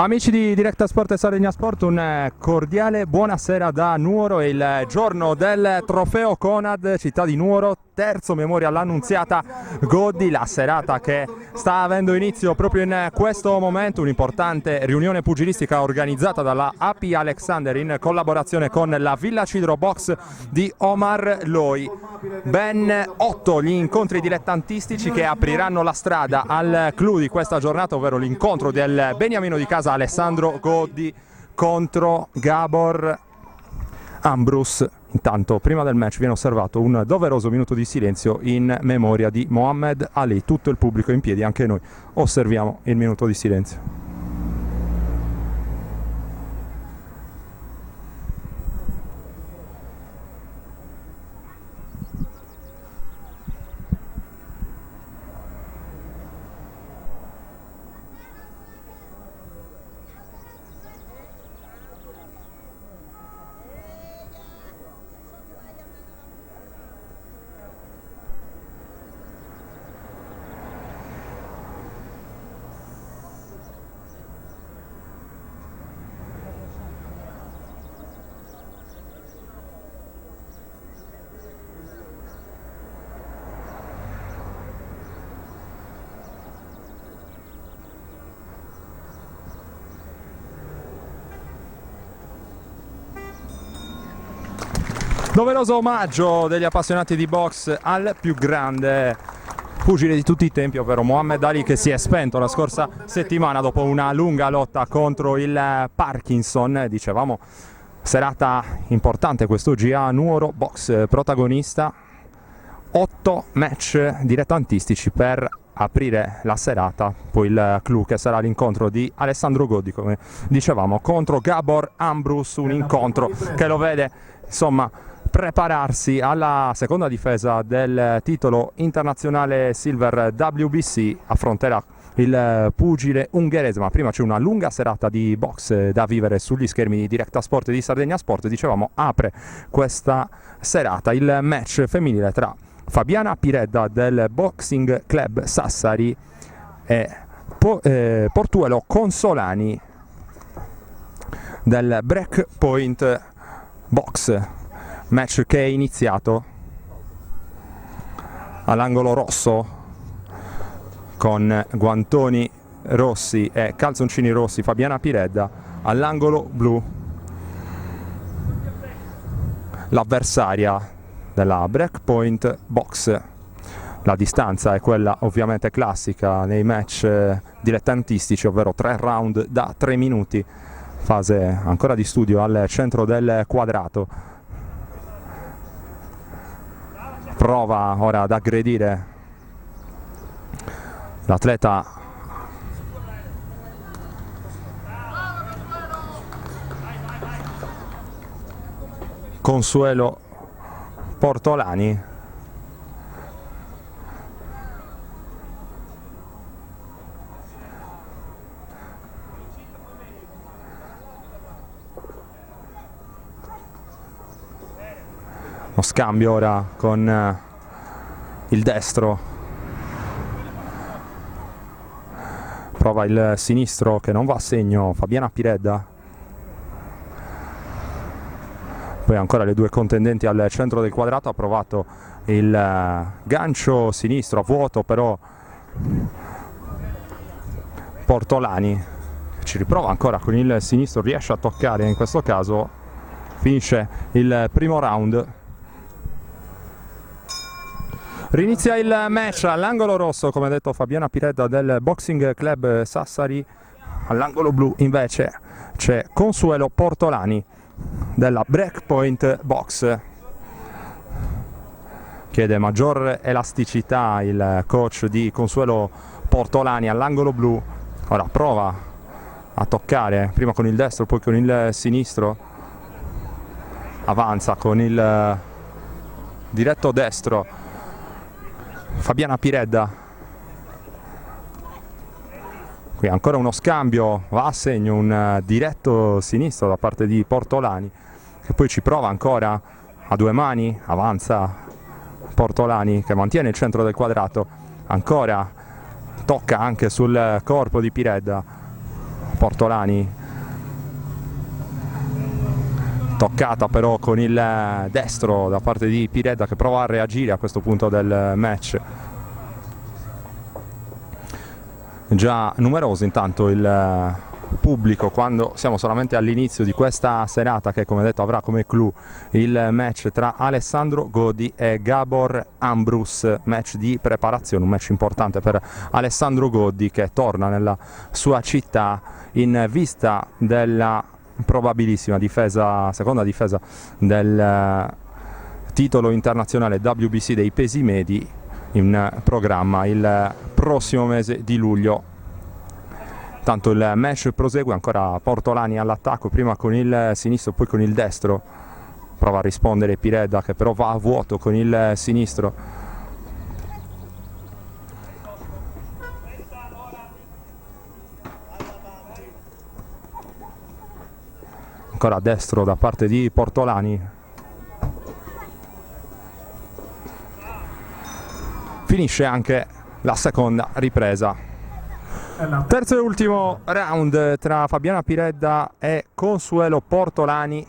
Amici di Directa Sport e Sardegna Sport, un cordiale buonasera da Nuoro. È il giorno del trofeo Conad, città di Nuoro, terzo Memoria all'Annunziata Goddi, la serata che sta avendo inizio proprio in questo momento, un'importante riunione pugilistica organizzata dalla AP Alexander in collaborazione con la Villa Cidro Box di Omar Loi. Ben 8 gli incontri dilettantistici che apriranno la strada al clou di questa giornata, ovvero l'incontro del beniamino di casa Alessandro Goddi contro Gabor Ambrus. Intanto, prima del match viene osservato un doveroso minuto di silenzio in memoria di Mohammed Ali. Tutto il pubblico in piedi, anche noi osserviamo il minuto di silenzio. Doveroso omaggio degli appassionati di box al più grande pugile di tutti i tempi, ovvero Mohammed Ali, che si è spento la scorsa settimana dopo una lunga lotta contro il Parkinson. Dicevamo, serata importante quest'oggi a Nuoro Box, protagonista 8 match dilettantistici per aprire la serata, poi il clou che sarà l'incontro di Alessandro Goddi, come dicevamo, contro Gabor Ambrus, un incontro che lo vede insomma prepararsi alla seconda difesa del titolo internazionale Silver WBC. Affronterà il pugile ungherese, ma prima c'è una lunga serata di box da vivere sugli schermi di Directa Sport e di Sardegna Sport. Dicevamo, apre questa serata il match femminile tra Fabiana Piredda del Boxing Club Sassari e Portuelo Consolani del Breakpoint Box. Match che è iniziato all'angolo rosso con guantoni rossi e calzoncini rossi Fabiana Piredda, all'angolo blu l'avversaria della Breakpoint Box. La distanza è quella ovviamente classica nei match dilettantistici, ovvero 3 round da 3 minuti, fase ancora di studio al centro del quadrato. Prova ora ad aggredire l'atleta Consuelo Portolani. Lo scambio ora con il destro, prova il sinistro che non va a segno Fabiana Piredda, poi ancora le due contendenti al centro del quadrato. Ha provato il gancio sinistro a vuoto, però Portolani ci riprova ancora con il sinistro, riesce a toccare, in questo caso finisce il primo round. Rinizia il match all'angolo rosso, come detto, Fabiana Piredda del Boxing Club Sassari. All'angolo blu invece c'è Consuelo Portolani della Breakpoint Box. Chiede maggior elasticità il coach di Consuelo Portolani all'angolo blu. Ora prova a toccare prima con il destro, poi con il sinistro. Avanza con il diretto destro Fabiana Piredda. Qui ancora uno scambio, va a segno un diretto sinistro da parte di Portolani, che poi ci prova ancora a due mani. Avanza Portolani che mantiene il centro del quadrato, ancora tocca anche sul corpo di Piredda, Portolani, toccata però con il destro da parte di Piredda, che prova a reagire a questo punto del match. Già numeroso intanto il pubblico quando siamo solamente all'inizio di questa serata, che come detto avrà come clou il match tra Alessandro Godi e Gabor Ambrus, match di preparazione, un match importante per Alessandro Godi, che torna nella sua città in vista della probabilissima difesa, seconda difesa del titolo internazionale WBC dei pesi medi, in programma il prossimo mese di luglio. Tanto il match prosegue, ancora Portolani all'attacco, prima con il sinistro poi con il destro, prova a rispondere Piredda, che però va a vuoto con il sinistro. Ancora a destro da parte di Portolani. Finisce anche la seconda ripresa. Terzo e ultimo round tra Fabiana Piredda e Consuelo Portolani.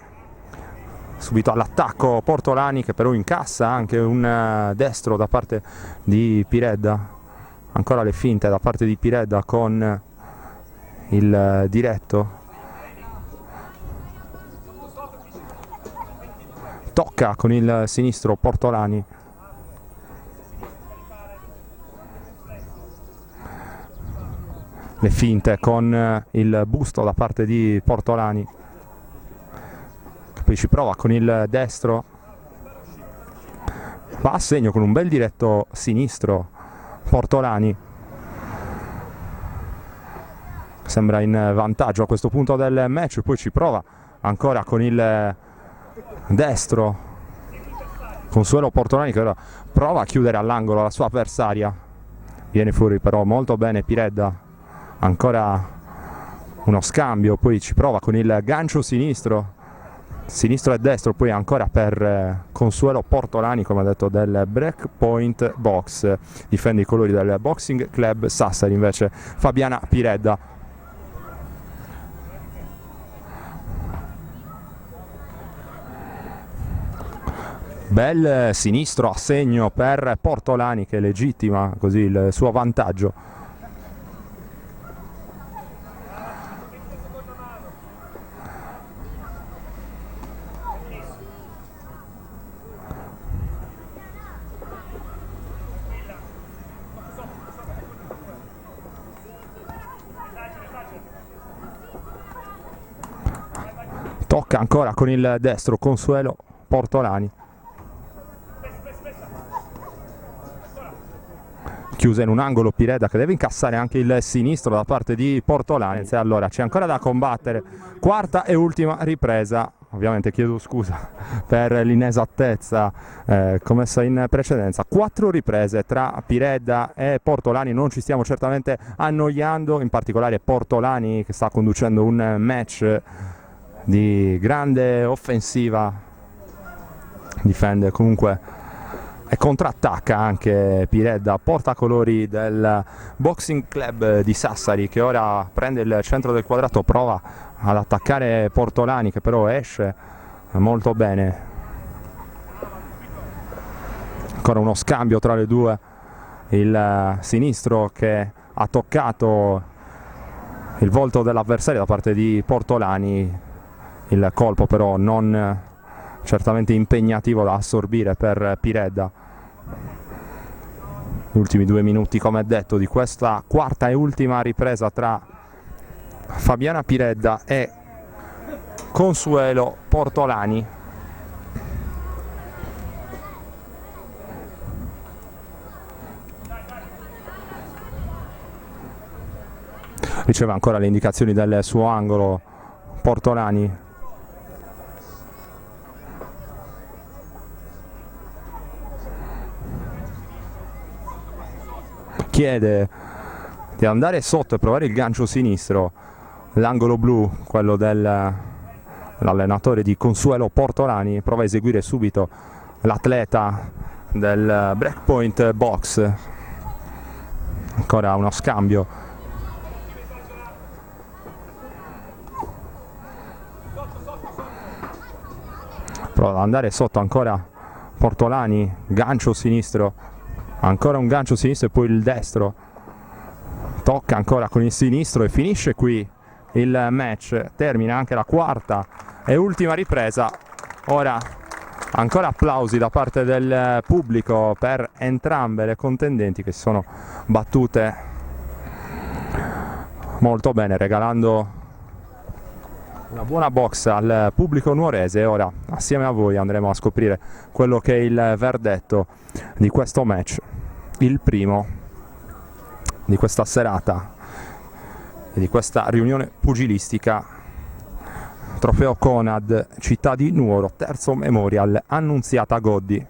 Subito all'attacco Portolani, che però incassa anche un destro da parte di Piredda. Ancora le finte da parte di Piredda con il diretto. Tocca con il sinistro Portolani. Le finte con il busto da parte di Portolani, che poi ci prova con il destro, va a segno con un bel diretto sinistro Portolani, sembra in vantaggio a questo punto del match. Poi ci prova ancora con il destro Consuelo Portolani, che ora prova a chiudere all'angolo la sua avversaria, viene fuori però molto bene Piredda. Ancora uno scambio, poi ci prova con il gancio sinistro e destro, poi ancora per Consuelo Portolani, come ha detto, del Breakpoint Box, difende i colori del Boxing Club Sassari invece Fabiana Piredda. Bel sinistro a segno per Portolani, che legittima così il suo vantaggio. Tocca ancora con il destro Consuelo Portolani. Chiusa in un angolo Piredda, che deve incassare anche il sinistro da parte di Portolani. E allora c'è ancora da combattere. Quarta e ultima ripresa. Ovviamente chiedo scusa per l'inesattezza commessa in precedenza. 4 riprese tra Piredda e Portolani, non ci stiamo certamente annoiando, in particolare Portolani che sta conducendo un match di grande offensiva, difende comunque e contrattacca anche Piredda, portacolori del Boxing Club di Sassari, che ora prende il centro del quadrato, prova ad attaccare Portolani, che però esce molto bene. Ancora uno scambio tra le due, il sinistro che ha toccato il volto dell'avversario da parte di Portolani, il colpo però non certamente impegnativo da assorbire per Piredda. Gli ultimi 2 minuti, come detto, di questa quarta e ultima ripresa tra Fabiana Piredda e Consuelo Portolani. Riceve ancora le indicazioni del suo angolo Portolani. Chiede di andare sotto e provare il gancio sinistro, l'angolo blu, quello dell'allenatore di Consuelo Portolani, prova a eseguire subito l'atleta del Breakpoint Box. Ancora uno scambio. prova ad andare sotto ancora Portolani, gancio sinistro, ancora un gancio sinistro e poi il destro, tocca ancora con il sinistro e finisce qui il match. Termina anche la quarta e ultima ripresa. Ora ancora applausi da parte del pubblico per entrambe le contendenti che si sono battute molto bene, regalando una buona box al pubblico nuorese. E ora assieme a voi andremo a scoprire quello che è il verdetto di questo match, il primo di questa serata e di questa riunione pugilistica. Trofeo Conad, città di Nuoro, terzo Memorial Annunziata Goddi,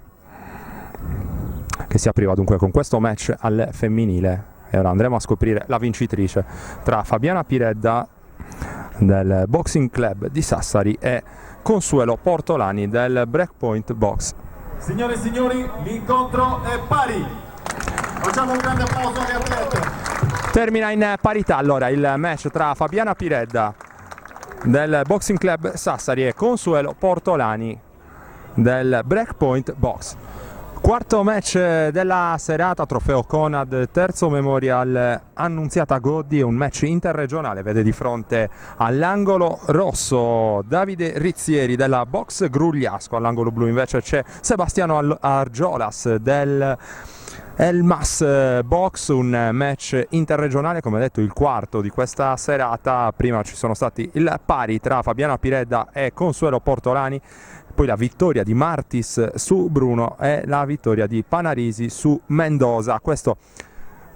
che si apriva dunque con questo match al femminile. E ora andremo a scoprire la vincitrice tra Fabiana Piredda del Boxing Club di Sassari e Consuelo Portolani del Breakpoint Box. Signore e signori, l'incontro è pari. Facciamo un grande applauso alle atlete. Termina in parità allora il match tra Fabiana Piredda del Boxing Club Sassari e Consuelo Portolani del Breakpoint Box. Quarto match della serata, trofeo Conad, terzo Memorial Annunziata Goddi, un match interregionale. Vede di fronte all'angolo rosso Davide Rizzieri della Box Grugliasco, all'angolo blu invece c'è Sebastiano Argiolas del Elmas Box, un match interregionale, come detto il quarto di questa serata. Prima ci sono stati il pari tra Fabiana Piredda e Consuelo Portolani, poi la vittoria di Martis su Bruno e la vittoria di Panarisi su Mendoza. Questo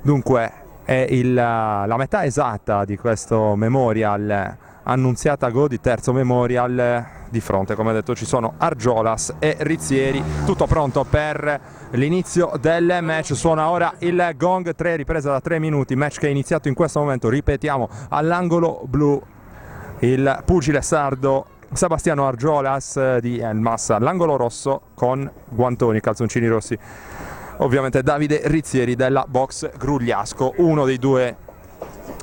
dunque è la metà esatta di questo Memorial Annunziata Goddi, terzo Memorial. Di fronte, come detto, ci sono Argiolas e Rizzieri. Tutto pronto per l'inizio del match. Suona ora il gong, 3 riprese da 3 minuti, match che è iniziato in questo momento, ripetiamo, all'angolo blu il pugile sardo Sebastiano Argiolas di Elmas, all'angolo rosso con guantoni, calzoncini rossi, ovviamente Davide Rizzieri della Box Grugliasco. Uno dei due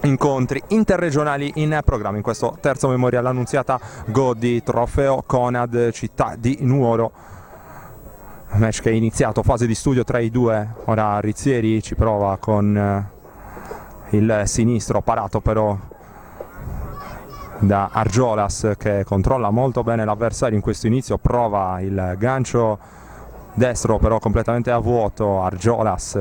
incontri interregionali in programma in questo terzo Memorial Annunziata Goddi, trofeo Conad, città di Nuoro. Match che è iniziato, fase di studio tra i due. Ora Rizzieri ci prova con il sinistro, parato però da Argiolas, che controlla molto bene l'avversario in questo inizio. Prova il gancio destro però completamente a vuoto Argiolas,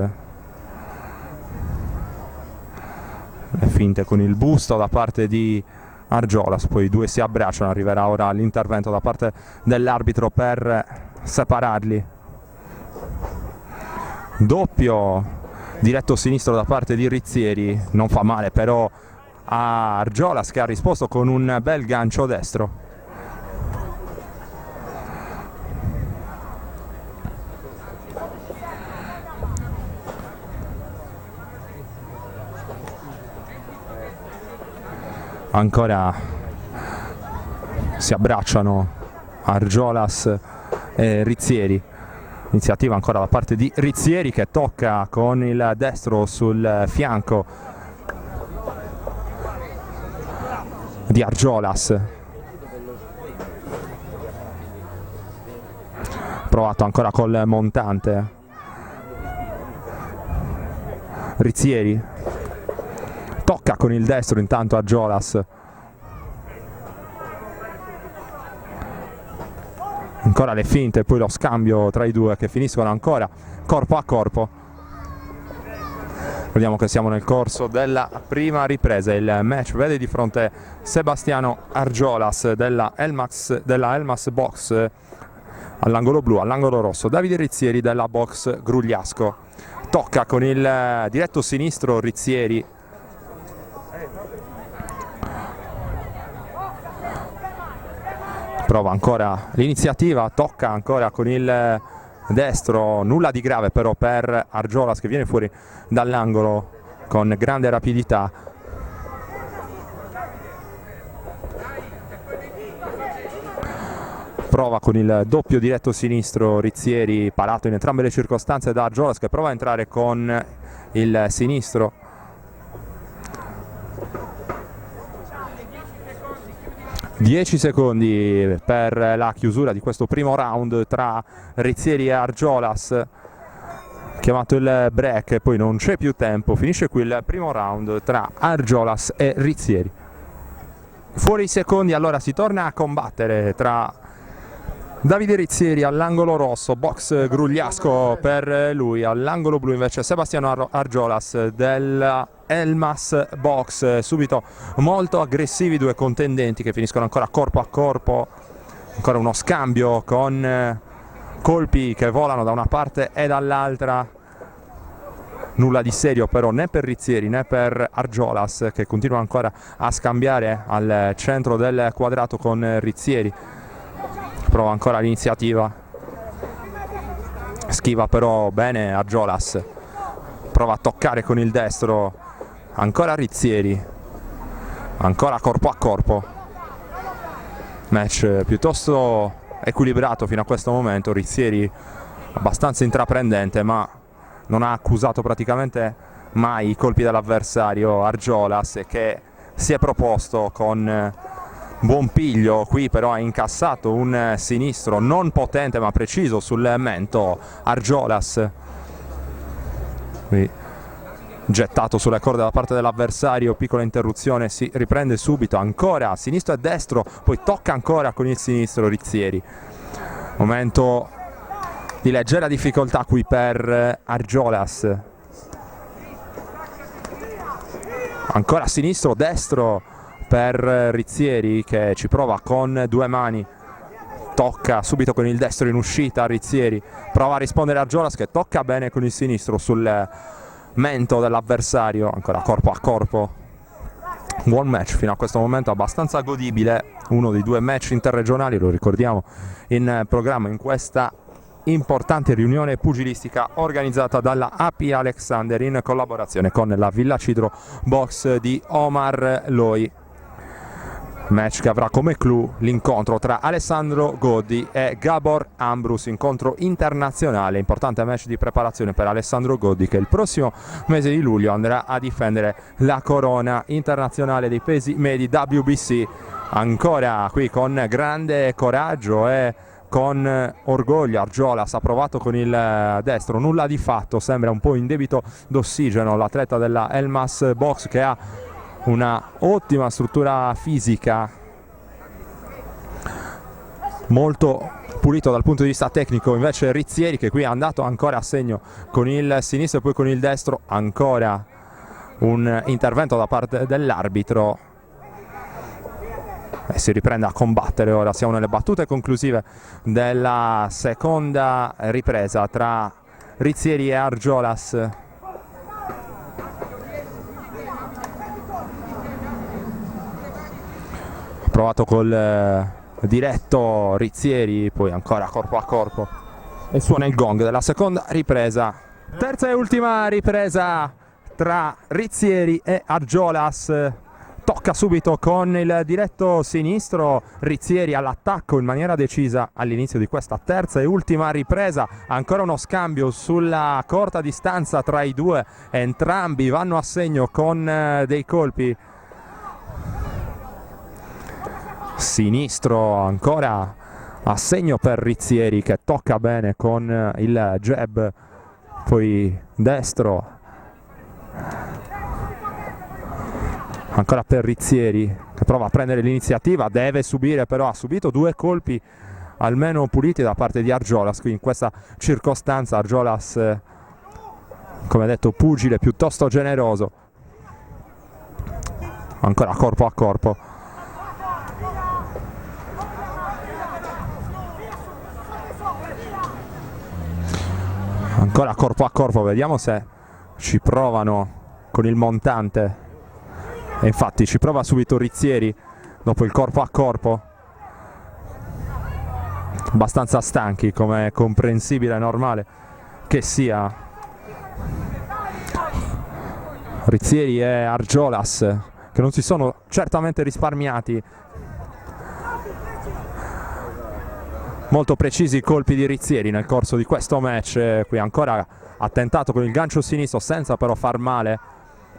le finte con il busto da parte di Argiolas, poi i due si abbracciano. Arriverà ora l'intervento da parte dell'arbitro per separarli. Doppio diretto sinistro da parte di Rizzieri, non fa male però a Argiolas, che ha risposto con un bel gancio destro. Ancora si abbracciano Argiolas e Rizzieri. Iniziativa ancora da parte di Rizzieri, che tocca con il destro sul fianco di Argiolas. Provato ancora col montante Rizzieri, tocca con il destro intanto Argiolas. Ancora le finte e poi lo scambio tra i due che finiscono ancora corpo a corpo. Vediamo che siamo nel corso della prima ripresa. Il match vede di fronte Sebastiano Argiolas della Elmas Box all'angolo blu, all'angolo rosso Davide Rizzieri della Box Grugliasco. Tocca con il diretto sinistro Rizzieri. Prova ancora l'iniziativa, tocca ancora con il destro, nulla di grave però per Argiolas, che viene fuori dall'angolo con grande rapidità. Prova con il doppio diretto sinistro Rizzieri, parato in entrambe le circostanze da Argiolas, che prova a entrare con il sinistro. 10 secondi per la chiusura di questo primo round tra Rizzieri e Argiolas. Chiamato il break e poi non c'è più tempo, finisce qui il primo round tra Argiolas e Rizzieri. Fuori i secondi, allora si torna a combattere tra Davide Rizzieri all'angolo rosso, box Grugliasco per lui, all'angolo blu invece Sebastiano Argiolas della Elmas box. Subito molto aggressivi due contendenti che finiscono ancora corpo a corpo, ancora uno scambio con colpi che volano da una parte e dall'altra. Nulla di serio però né per Rizzieri né per Argiolas, che continua ancora a scambiare al centro del quadrato con Rizzieri. Prova ancora l'iniziativa, schiva però bene Argiolas, prova a toccare con il destro, ancora Rizzieri, ancora corpo a corpo. Match piuttosto equilibrato fino a questo momento, Rizzieri abbastanza intraprendente ma non ha accusato praticamente mai i colpi dell'avversario Argiolas, che si è proposto con buon piglio. Qui però ha incassato un sinistro non potente ma preciso sul mento Argiolas, qui gettato sulle corde da parte dell'avversario, piccola interruzione, si riprende subito, ancora sinistro e destro, poi tocca ancora con il sinistro Rizzieri. Momento di leggera difficoltà qui per Argiolas, ancora sinistro destro per Rizzieri che ci prova con due mani, tocca subito con il destro in uscita Rizzieri, prova a rispondere Argiolas che tocca bene con il sinistro sul mento dell'avversario, ancora corpo a corpo. Buon match fino a questo momento, abbastanza godibile, uno dei due match interregionali, lo ricordiamo, in programma in questa importante riunione pugilistica organizzata dalla AP Alexander in collaborazione con la Villa Cidro Box di Omar Loi. Match che avrà come clou l'incontro tra Alessandro Goddi e Gabor Ambrus, incontro internazionale, importante match di preparazione per Alessandro Goddi che il prossimo mese di luglio andrà a difendere la corona internazionale dei pesi medi WBC, ancora qui con grande coraggio e con orgoglio. Argiolas ha provato con il destro, nulla di fatto, sembra un po' in debito d'ossigeno l'atleta della Elmas Box che ha una ottima struttura fisica, molto pulito dal punto di vista tecnico. Invece Rizzieri che qui è andato ancora a segno con il sinistro e poi con il destro, ancora un intervento da parte dell'arbitro e si riprende a combattere. Ora siamo nelle battute conclusive della seconda ripresa tra Rizzieri e Argiolas. Provato col diretto Rizzieri, poi ancora corpo a corpo e suona il gong della seconda ripresa. Terza e ultima ripresa tra Rizzieri e Argiolas. Tocca subito con il diretto sinistro Rizzieri all'attacco in maniera decisa all'inizio di questa terza e ultima ripresa. Ancora uno scambio sulla corta distanza tra i due, entrambi vanno a segno con dei colpi. Sinistro ancora a segno per Rizzieri che tocca bene con il jab, poi destro ancora per Rizzieri che prova a prendere l'iniziativa, deve subire però, ha subito due colpi almeno puliti da parte di Argiolas. Qui in questa circostanza Argiolas, come detto, pugile piuttosto generoso, ancora corpo a corpo. Ancora corpo a corpo, vediamo se ci provano con il montante. E infatti ci prova subito Rizzieri dopo il corpo a corpo. Abbastanza stanchi, come è comprensibile e normale che sia. Rizzieri e Argiolas che non si sono certamente risparmiati. Molto precisi i colpi di Rizzieri nel corso di questo match. Qui ancora ha tentato con il gancio sinistro senza però far male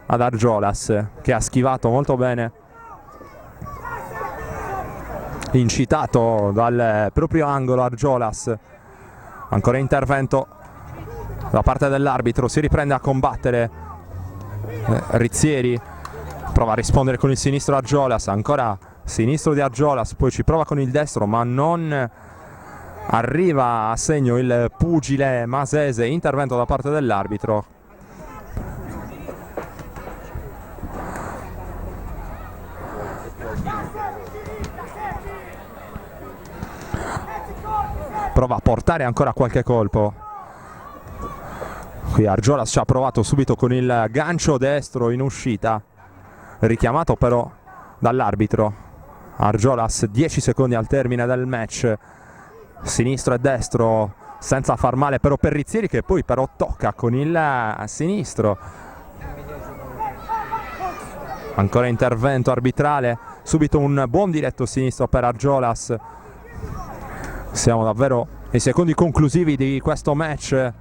ad Argiolas che ha schivato molto bene. incitato dal proprio angolo Argiolas. Ancora intervento da parte dell'arbitro, si riprende a combattere Rizzieri, prova a rispondere con il sinistro Argiolas, ancora sinistro di Argiolas, poi ci prova con il destro ma non arriva a segno il pugile masese. Intervento da parte dell'arbitro. Prova a portare ancora qualche colpo. Qui Argiolas ci ha provato subito con il gancio destro in uscita, richiamato però dall'arbitro. Argiolas 10 secondi al termine del match, sinistro e destro senza far male però per Rizzieri, che poi però tocca con il sinistro. Ancora intervento arbitrale, subito un buon diretto sinistro per Argiolas. Siamo davvero ai secondi conclusivi di questo match.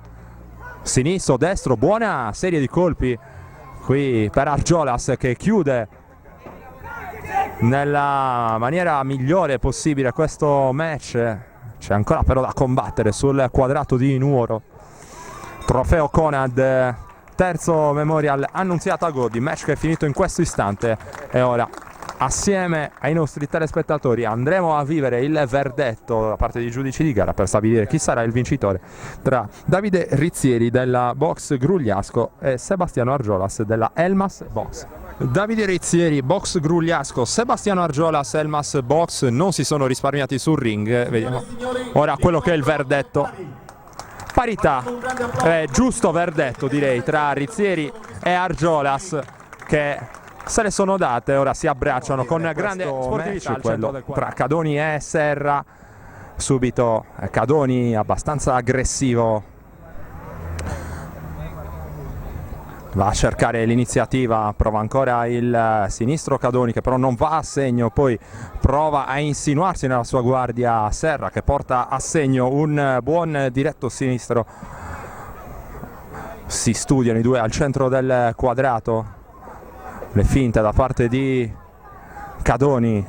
Sinistro, destro, buona serie di colpi qui per Argiolas, che chiude nella maniera migliore possibile questo match. C'è ancora però da combattere sul quadrato di Nuoro. Trofeo Conad, terzo Memorial Annunziata Godi, match che è finito in questo istante, e ora assieme ai nostri telespettatori andremo a vivere il verdetto da parte dei giudici di gara per stabilire chi sarà il vincitore tra Davide Rizzieri della Box Grugliasco e Sebastiano Argiolas della Elmas Box. Davide Rizzieri, Box Grugliasco, Sebastiano Argiolas, Elmas Box, non si sono risparmiati sul ring. Vediamo ora quello che è il verdetto. Parità, giusto verdetto direi, tra Rizzieri e Argiolas, che se le sono date, ora si abbracciano con grande sportività. Quello tra Cadoni e Serra, subito Cadoni abbastanza aggressivo, va a cercare l'iniziativa, prova ancora il sinistro Cadoni che però non va a segno, poi prova a insinuarsi nella sua guardia Serra che porta a segno un buon diretto sinistro. Si studiano i due al centro del quadrato, le finte da parte di Cadoni,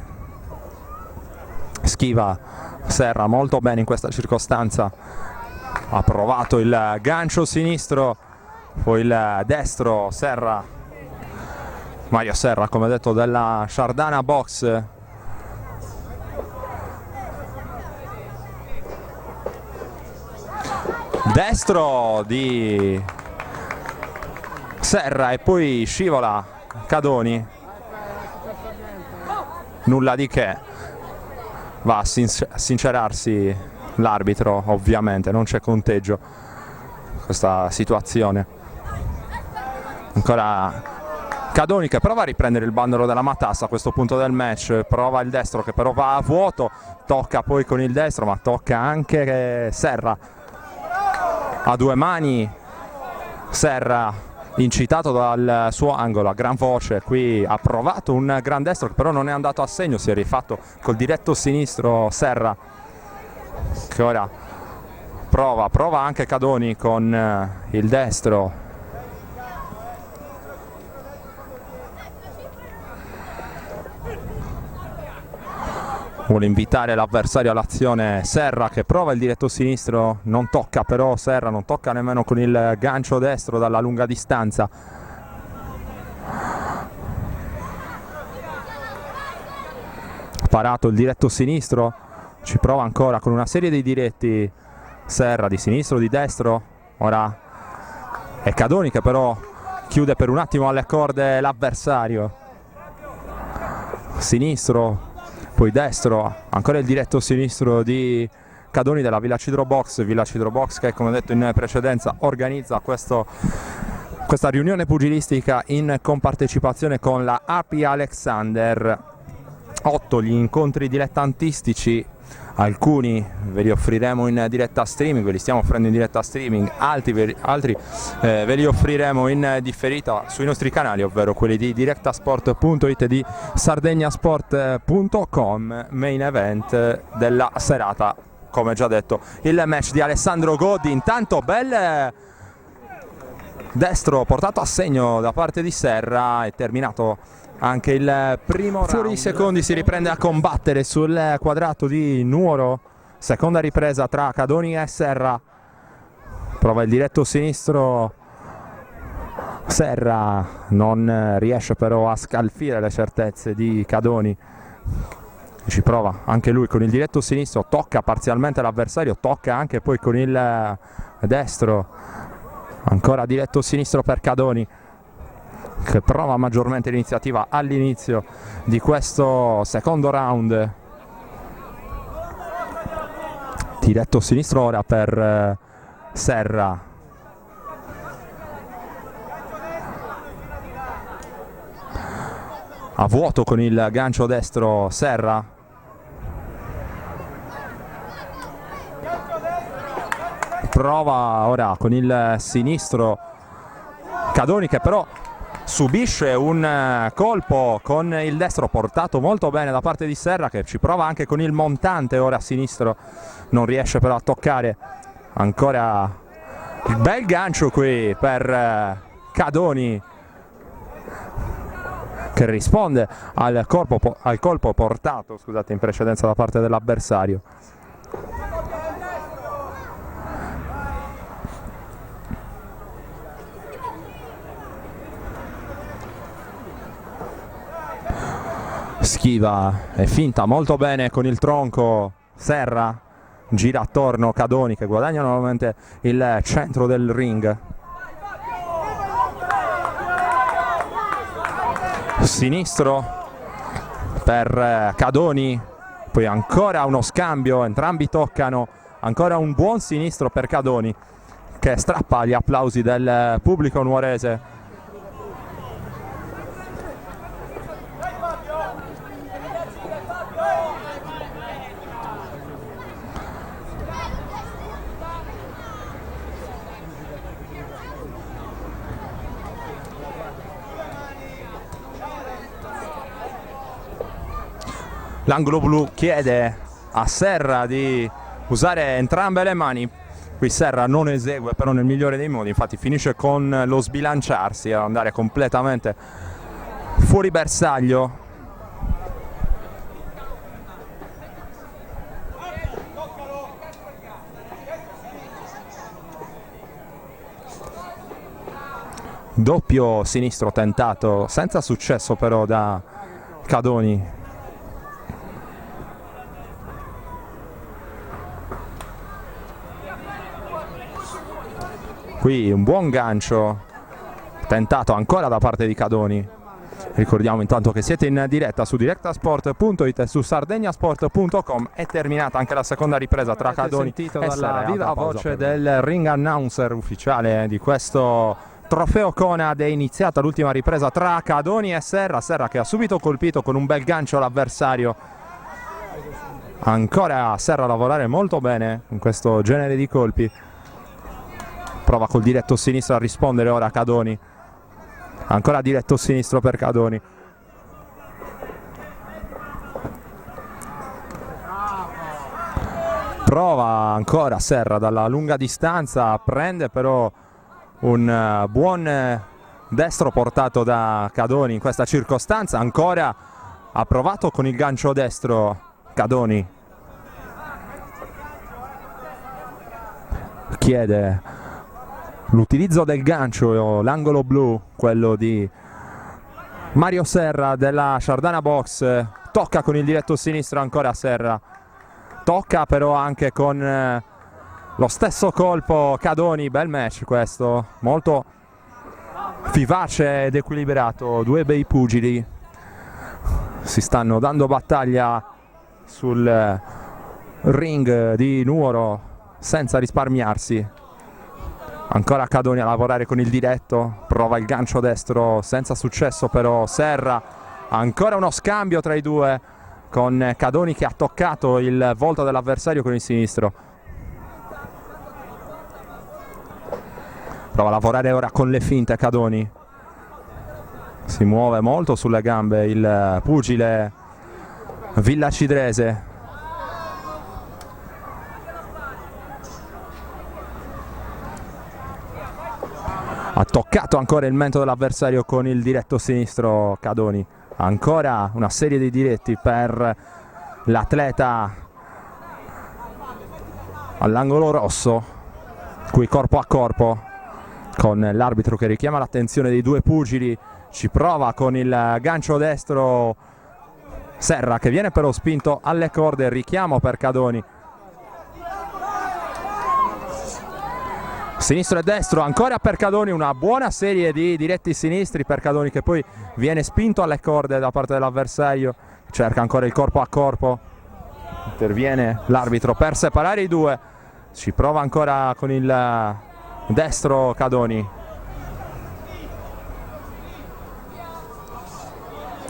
schiva Serra molto bene in questa circostanza, ha provato il gancio sinistro, poi il destro Serra, Mario Serra come detto della Sciardana Box. Destro di Serra e poi scivola Cadoni, nulla di che, va a sincerarsi l'arbitro, ovviamente non c'è conteggio questa situazione. Ancora Cadoni che prova a riprendere il bandolo della matassa a questo punto del match, prova il destro che però va a vuoto, tocca poi con il destro ma tocca anche Serra a due mani. Serra incitato dal suo angolo a gran voce, qui ha provato un gran destro che però non è andato a segno, si è rifatto col diretto sinistro Serra, che ora prova anche Cadoni con il destro. Vuole invitare l'avversario all'azione Serra che prova il diretto sinistro, non tocca però Serra, non tocca nemmeno con il gancio destro dalla lunga distanza. Parato il diretto sinistro, ci prova ancora con una serie di diretti Serra di sinistro, di destro, ora è Cadoni che però chiude per un attimo alle corde l'avversario. Sinistro, poi destro, ancora il diretto sinistro di Cadoni della Villa Cidro Box che come detto in precedenza organizza questa riunione pugilistica in compartecipazione con la API Alexander. 8 gli incontri dilettantistici, alcuni ve li offriremo in diretta streaming, ve li stiamo offrendo in diretta streaming, altri ve li offriremo in differita sui nostri canali, ovvero quelli di directasport.it e di sardegnasport.com. Main event della serata, come già detto, il match di Alessandro Godi. Intanto bel destro portato a segno da parte di Serra, è terminato anche il primo round. Fuori secondi si riprende a combattere sul quadrato di Nuoro. Seconda ripresa tra Cadoni e Serra. Prova il diretto sinistro. Serra non riesce però a scalfire le certezze di Cadoni. Ci prova anche lui con il diretto sinistro, tocca parzialmente l'avversario, tocca anche poi con il destro. Ancora diretto sinistro per Cadoni, che prova maggiormente l'iniziativa all'inizio di questo secondo round. Diretto sinistro ora per Serra. A vuoto con il gancio destro Serra. Prova ora con il sinistro Cadoni, che però subisce un colpo con il destro portato molto bene da parte di Serra, che ci prova anche con il montante ora a sinistro, non riesce però a toccare. Ancora il bel gancio qui per Cadoni, che risponde al colpo portato, scusate, in precedenza da parte dell'avversario. Schiva e finta molto bene con il tronco Serra, gira attorno Cadoni, che guadagna nuovamente il centro del ring. Sinistro per Cadoni, poi ancora uno scambio, entrambi toccano, ancora un buon sinistro per Cadoni, che strappa gli applausi del pubblico nuorese. L'angolo blu chiede a Serra di usare entrambe le mani. Qui Serra non esegue però nel migliore dei modi, infatti finisce con lo sbilanciarsi, ad andare completamente fuori bersaglio. Doppio sinistro tentato, senza successo però da Cadoni. Qui un buon gancio tentato ancora da parte di Cadoni. Ricordiamo intanto che siete in diretta su directasport.it e su sardegnasport.com. È terminata anche la seconda ripresa tra Cadoni e Serra. Dalla viva voce del ring announcer ufficiale di questo trofeo Conad è iniziata l'ultima ripresa tra Cadoni e Serra. Serra che ha subito colpito con un bel gancio l'avversario. Ancora Serra a lavorare molto bene in questo genere di colpi. Prova col diretto sinistro a rispondere ora Cadoni. Ancora diretto sinistro per Cadoni. Prova ancora Serra dalla lunga distanza, prende però un buon destro portato da Cadoni in questa circostanza. Ancora ha provato con il gancio destro Cadoni. Chiede l'utilizzo del gancio, l'angolo blu, quello di Mario Serra della Sardana Box. Tocca con il diretto sinistro ancora Serra. Tocca però anche con lo stesso colpo Cadoni. Bel match questo, molto vivace ed equilibrato. Due bei pugili si stanno dando battaglia sul ring di Nuoro senza risparmiarsi. Ancora Cadoni a lavorare con il diretto, prova il gancio destro senza successo però Serra. Ancora uno scambio tra i due con Cadoni che ha toccato il volto dell'avversario con il sinistro. Prova a lavorare ora con le finte Cadoni. Si muove molto sulle gambe il pugile villacidrese. Ha toccato ancora il mento dell'avversario con il diretto sinistro Cadoni. Ancora una serie di diretti per l'atleta all'angolo rosso, qui corpo a corpo con l'arbitro che richiama l'attenzione dei due pugili. Ci prova con il gancio destro Serra, che viene però spinto alle corde. Richiamo per Cadoni. Sinistro e destro ancora per Cadoni, una buona serie di diretti sinistri per Cadoni, che poi viene spinto alle corde da parte dell'avversario. Cerca ancora il corpo a corpo, interviene l'arbitro per separare i due. Ci prova ancora con il destro Cadoni.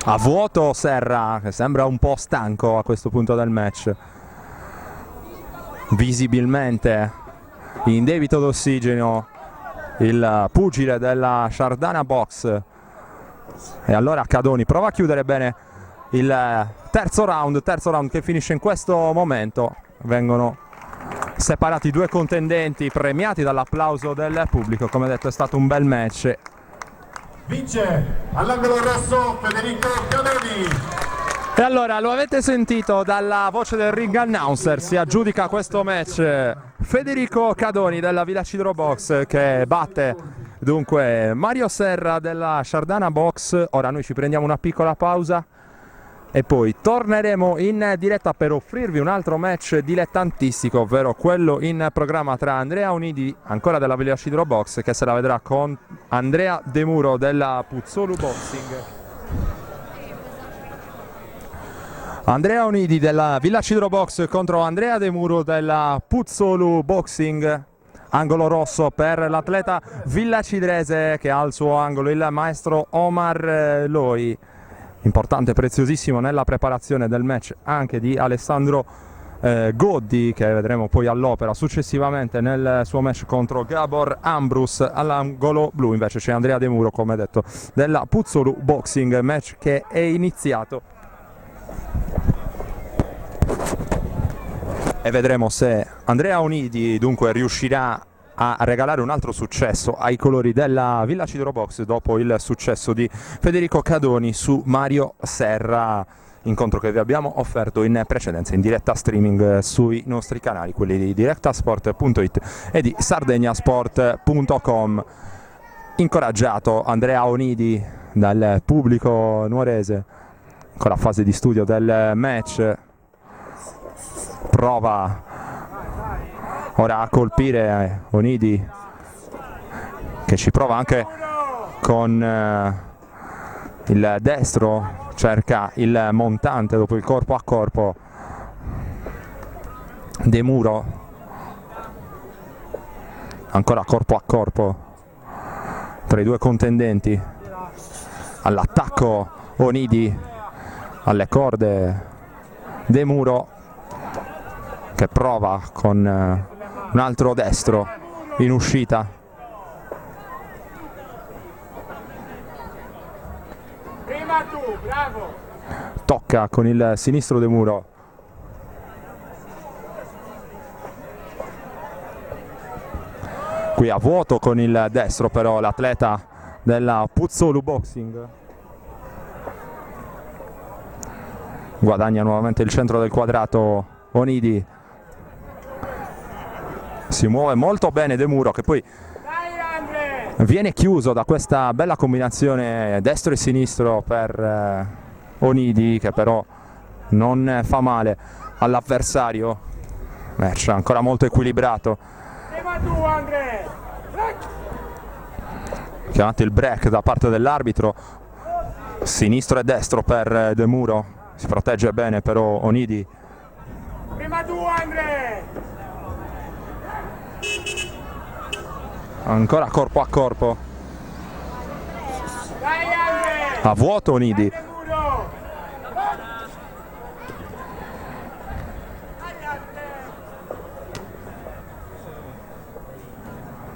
A vuoto Serra, che sembra un po' stanco a questo punto del match, visibilmente in debito d'ossigeno il pugile della Shardana Box. E allora Cadoni prova a chiudere bene il terzo round che finisce in questo momento. Vengono separati due contendenti, premiati dall'applauso del pubblico. Come detto, è stato un bel match. Vince all'angolo rosso Federico Cadoni. E allora, lo avete sentito dalla voce del ring announcer, si aggiudica questo match Federico Cadoni della Village Hydro Box, che batte dunque Mario Serra della Shardana Box. Ora noi ci prendiamo una piccola pausa e poi torneremo in diretta per offrirvi un altro match dilettantistico, ovvero quello in programma tra Andrea Onidi, ancora della Village Hydro Box, che se la vedrà con Andrea De Muro della Puzzolu Boxing. Andrea Onidi della Village Hydro Box contro Andrea De Muro della Puzzolu Boxing. Angolo rosso per l'atleta villacidrese, che ha al suo angolo il maestro Omar Loi. Importante e preziosissimo nella preparazione del match anche di Alessandro Goddi, che vedremo poi all'opera successivamente nel suo match contro Gabor Ambrus. All'angolo blu invece c'è Andrea De Muro, come detto, della Puzzolu Boxing, match che è iniziato. E vedremo se Andrea Onidi dunque riuscirà a regalare un altro successo ai colori della Village Hydro Box dopo il successo di Federico Cadoni su Mario Serra, incontro che vi abbiamo offerto in precedenza in diretta streaming sui nostri canali, quelli di directasport.it e di sardegnasport.com. Incoraggiato Andrea Onidi dal pubblico nuorese con la fase di studio del match, prova ora a colpire Onidi, che ci prova anche con il destro, cerca il montante dopo il corpo a corpo. De Muro ancora corpo a corpo tra i due contendenti. All'attacco Onidi, alle corde De Muro, che prova con un altro destro in uscita. Prima tu, bravo. Tocca con il sinistro De Muro. Qui a vuoto con il destro però l'atleta della Puzzolu Boxing. Guadagna nuovamente il centro del quadrato Onidi. Si muove molto bene De Muro, che poi viene chiuso da questa bella combinazione destro e sinistro per Onidi, che però non fa male all'avversario. Match ancora molto equilibrato. Chiamato il break da parte dell'arbitro. Sinistro e destro per De Muro. Si protegge bene però Onidi. Prima tu, Andre! Ancora corpo a corpo. Dai, Andre! A vuoto Onidi. Dai, muro!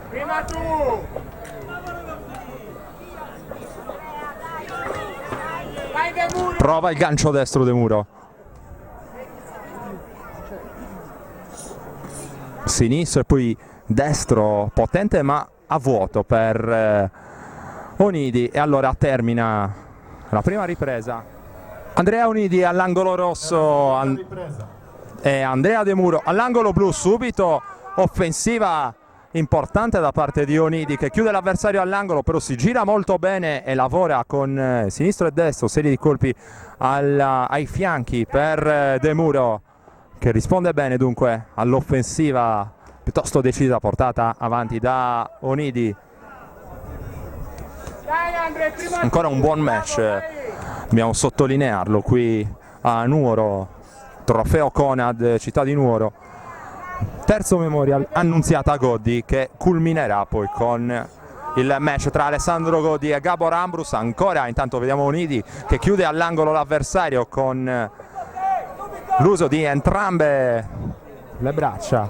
Prima tu! Dai, De Muro! Prova il gancio destro De Muro. Sinistro e poi destro potente ma a vuoto per Onidi, e allora termina La prima ripresa. Andrea Onidi all'angolo rosso Ripresa. e Andrea De Muro all'angolo blu. Subito offensiva importante da parte di Onidi che chiude l'avversario all'angolo, però si gira molto bene e lavora con sinistro e destro, serie di colpi ai fianchi per De Muro, che risponde bene dunque all'offensiva piuttosto decisa portata avanti da Onidi. Dai Andre, prima Ancora un buon match, dobbiamo sottolinearlo qui a Nuoro, trofeo Conad, città di Nuoro. Terzo memorial Annunziata Goddi, che culminerà poi con il match tra Alessandro Goddi e Gabor Ambrus. Ancora intanto vediamo Onidi che chiude all'angolo l'avversario con l'uso di entrambe le braccia,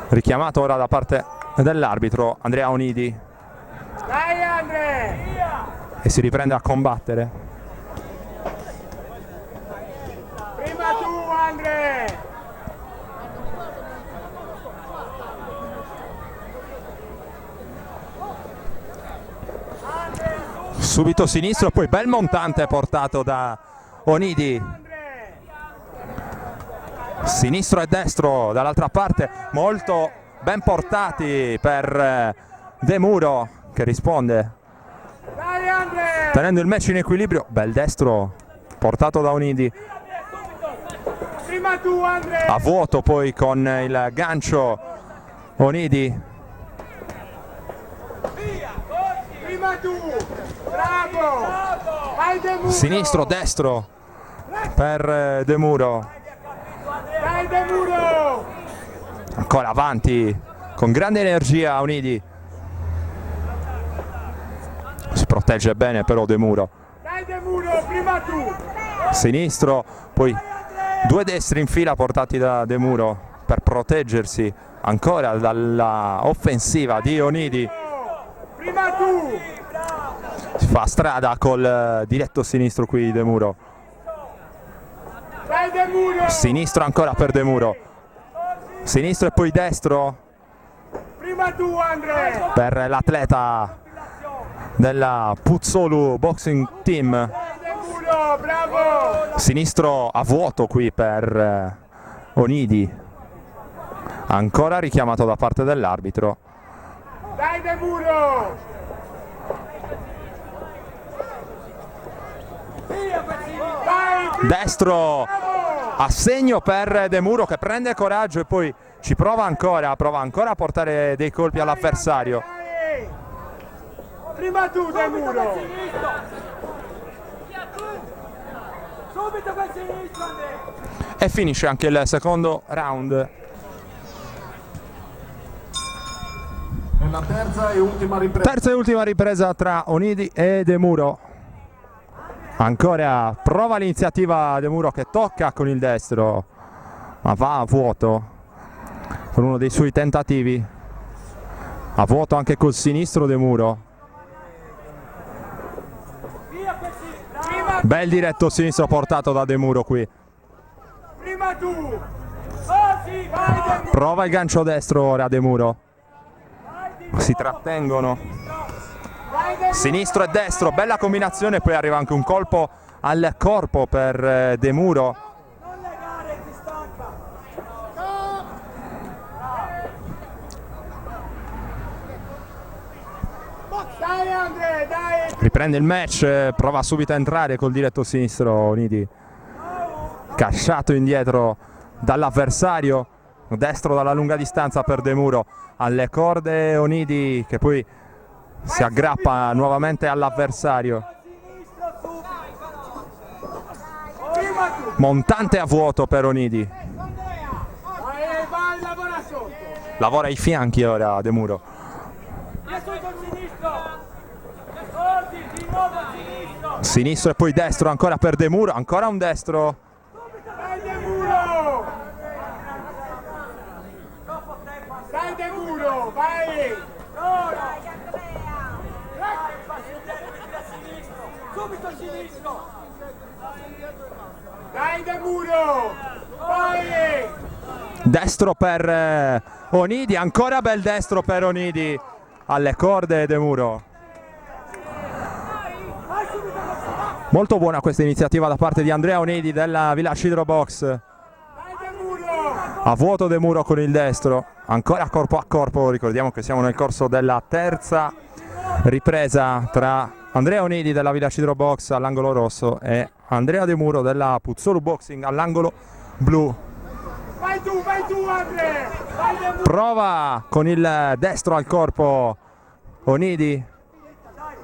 richiamato ora da parte dell'arbitro Andrea Onidi, Dai Andre! e si riprende a combattere. Prima tu Andre! Subito sinistro, poi bel montante portato da Onidi. Sinistro e destro dall'altra parte, molto ben portati per De Muro, che risponde Dai Andre! tenendo il match in equilibrio. Bel destro portato da Onidi, Prima tu Andre! a vuoto poi con il gancio Onidi. Prima tu! Bravo! Vai De Muro! Sinistro, destro per De Muro, Dai De Muro! ancora avanti con grande energia Onidi, si protegge bene però De Muro. Dai De Muro, prima tu! Sinistro, poi due destri in fila portati da De Muro per proteggersi ancora dalla offensiva di Onidi. Prima tu! Si fa strada col diretto sinistro qui De Muro. Dai De Muro! Sinistro ancora per De Muro, sinistro e poi destro Prima tu Andre! per l'atleta della Puzzolu Boxing Team. Dai De Muro, bravo! Sinistro a vuoto qui per Onidi, ancora richiamato da parte dell'arbitro. Dai De Muro! Vai! Destro a segno per De Muro, che prende coraggio e poi ci prova ancora a portare dei colpi all'avversario. Dai! Prima tu De Muro! Subito per sinistro Andre! E finisce anche il secondo round. Nella terza e ultima ripresa. Terza e ultima ripresa tra Onidi e De Muro. Ancora prova l'iniziativa De Muro, che tocca con il destro ma va a vuoto con uno dei suoi tentativi. A vuoto anche col sinistro De Muro. Bel diretto sinistro portato da De Muro qui. Prima tu! Vai De Muro! Prova il gancio destro ora De Muro. Si trattengono. Vai De Muro! Sinistro e destro, bella combinazione, poi arriva anche un colpo al corpo per De Muro. Non legare, ti stanca! Dai Andre, dai! Riprende il match, prova subito a entrare col diretto sinistro Onidi. Cacciato indietro dall'avversario, destro dalla lunga distanza per De Muro. Alle corde Onidi, che poi si aggrappa nuovamente all'avversario. Prima tu! Montante a vuoto per Onidi. Vai, lavora sotto! Lavora ai fianchi ora De Muro. Adesso col sinistro! Corti, di nuovo sinistro! Sinistro e poi destro ancora per De Muro, ancora un destro. Dai De Muro! Dai De Muro, vai! Subito sinistro! Dai De Muro! Vai! Destro per Onidi, ancora bel destro per Onidi. Alle corde De Muro. Vai subito! Molto buona questa iniziativa da parte di Andrea Onidi della Village Hydro Box. Vai De Muro! A vuoto De Muro con il destro, ancora corpo a corpo, ricordiamo che siamo nel corso della terza ripresa tra Andrea Onidi della Village Hydro Box all'angolo rosso e Andrea De Muro della Puzzolu Boxing all'angolo blu. Vai tu Andrea! Vai De Muro! Prova con il destro al corpo Onidi.